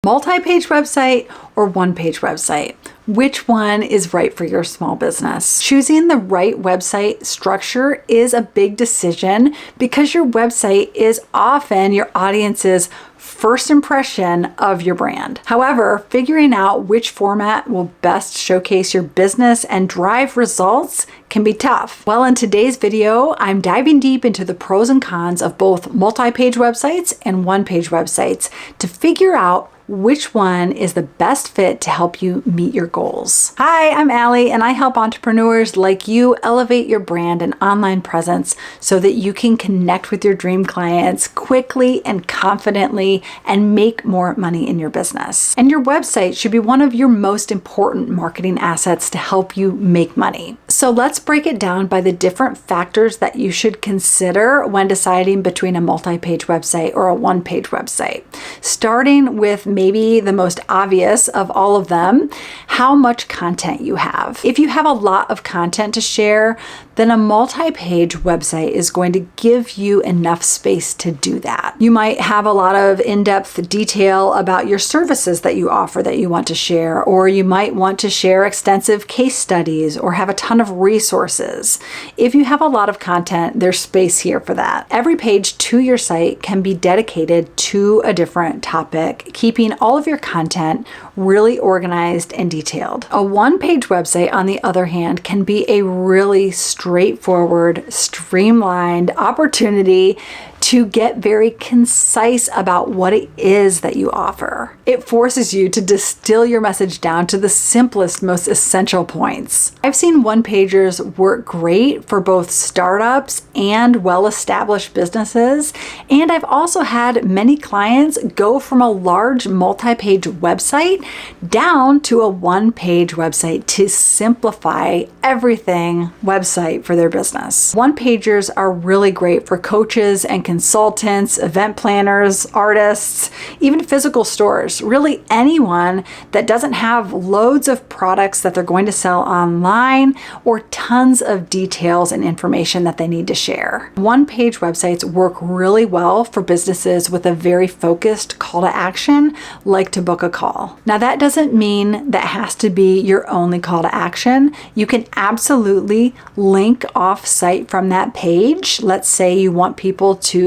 Multi-page website or one-page website? Which one is right for your small business? Choosing the right website structure is a big decision because your website is often your audience's first impression of your brand. However, figuring out which format will best showcase your business and drive results can be tough. Well, in today's video, I'm diving deep into the pros and cons of both multi-page websites and one-page websites to figure out which one is the best fit to help you meet your goals. Hi, I'm Alli, and I help entrepreneurs like you elevate your brand and online presence so that you can connect with your dream clients quickly and confidently and make more money in your business. And your website should be one of your most important marketing assets to help you make money. So let's break it down by the different factors that you should consider when deciding between a multi-page website or a one-page website. Starting with maybe the most obvious of all of them, how much content you have. If you have a lot of content to share, then a multi-page website is going to give you enough space to do that. You might have a lot of in-depth detail about your services that you offer that you want to share, or you might want to share extensive case studies or have a ton of resources. If you have a lot of content, there's space here for that. Every page to your site can be dedicated to a different topic, keeping all of your content really organized and detailed. A one-page website, on the other hand, can be a really straightforward, streamlined opportunity to get very concise about what it is that you offer. It forces you to distill your message down to the simplest, most essential points. I've seen one-pagers work great for both startups and well-established businesses, and I've also had many clients go from a large multi-page website down to a one-page website to simplify everything website for their business. One-pagers are really great for coaches and consultants, event planners, artists, even physical stores, really anyone that doesn't have loads of products that they're going to sell online or tons of details and information that they need to share. One-page websites work really well for businesses with a very focused call to action, like to book a call. Now, that doesn't mean that has to be your only call to action. You can absolutely link off site from that page. Let's say you want people to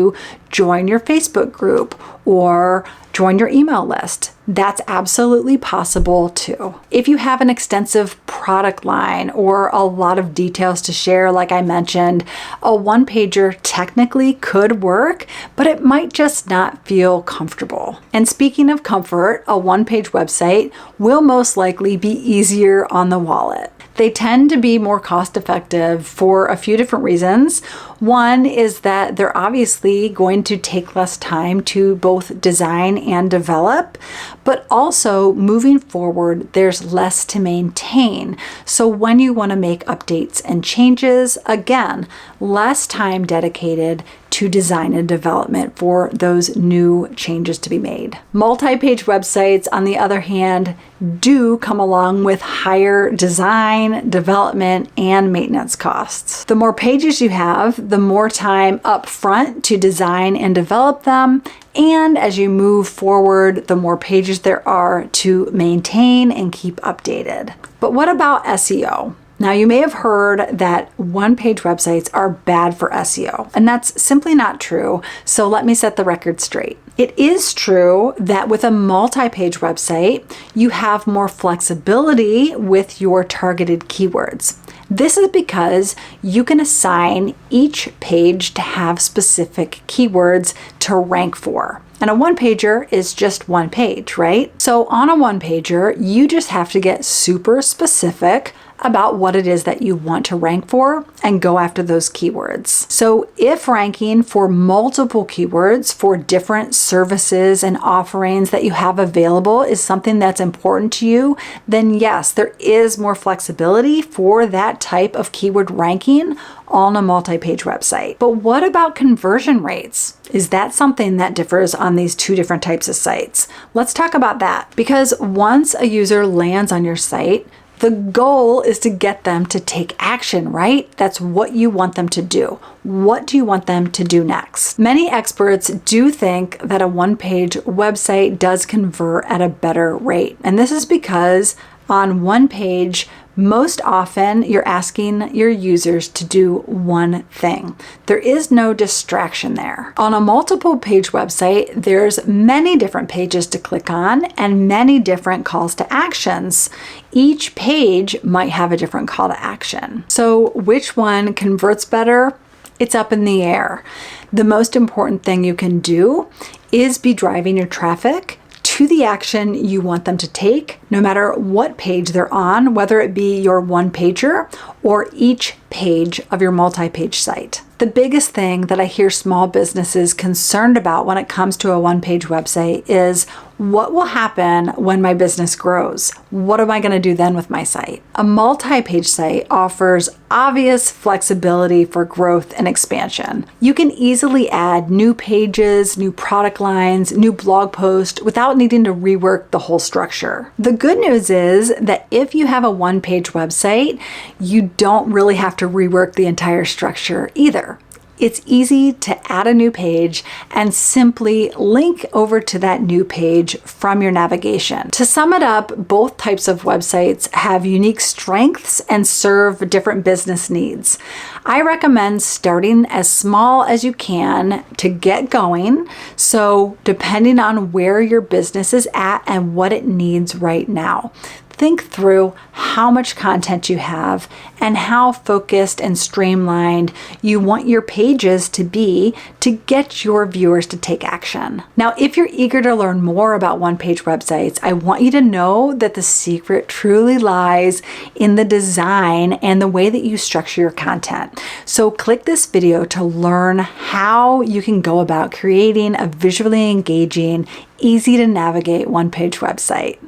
join your Facebook group or join your email list. That's absolutely possible too. If you have an extensive product line or a lot of details to share, like I mentioned, a one-pager technically could work, but it might just not feel comfortable. And speaking of comfort, a one-page website will most likely be easier on the wallet. They tend to be more cost-effective for a few different reasons. One is that they're obviously going to take less time to both design and develop, but also moving forward, there's less to maintain. So when you want to make updates and changes, again, less time dedicated to design and development for those new changes to be made. Multi-page websites, on the other hand, do come along with higher design, development, and maintenance costs. The more pages you have, the more time up front to design and develop them, and as you move forward, the more pages there are to maintain and keep updated. But what about SEO? Now, you may have heard that one-page websites are bad for SEO, and that's simply not true, so let me set the record straight. It is true that with a multi-page website, you have more flexibility with your targeted keywords. This is because you can assign each page to have specific keywords to rank for. And a one-pager is just one page, right? So on a one-pager, you just have to get super specific about what it is that you want to rank for and go after those keywords. So if ranking for multiple keywords for different services and offerings that you have available is something that's important to you, then yes, there is more flexibility for that type of keyword ranking on a multi-page website. But what about conversion rates? Is that something that differs on these two different types of sites? Let's talk about that, because once a user lands on your site, The goal is to get them to take action, right? That's what you want them to do. What do you want them to do next? Many experts do think that a one-page website does convert at a better rate. And this is because on one page, most often you're asking your users to do one thing. There is no distraction there. On a multiple page website, there's many different pages to click on and many different calls to actions. Each page might have a different call to action. So which one converts better? It's up in the air. The most important thing you can do is be driving your traffic to the action you want them to take, no matter what page they're on, whether it be your one pager or each page of your multi-page site. The biggest thing that I hear small businesses concerned about when it comes to a one-page website is what will happen when my business grows? What am I going to do then with my site? A multi-page site offers obvious flexibility for growth and expansion. You can easily add new pages, new product lines, new blog posts without needing to rework the whole structure. The good news is that if you have a one-page website, you don't really have to rework the entire structure either. It's easy to add a new page and simply link over to that new page from your navigation. To sum it up, both types of websites have unique strengths and serve different business needs. I recommend starting as small as you can to get going. So depending on where your business is at and what it needs right now, think through how much content you have and how focused and streamlined you want your pages to be to get your viewers to take action. Now, if you're eager to learn more about one-page websites, I want you to know that the secret truly lies in the design and the way that you structure your content. So click this video to learn how you can go about creating a visually engaging, easy to navigate one-page website.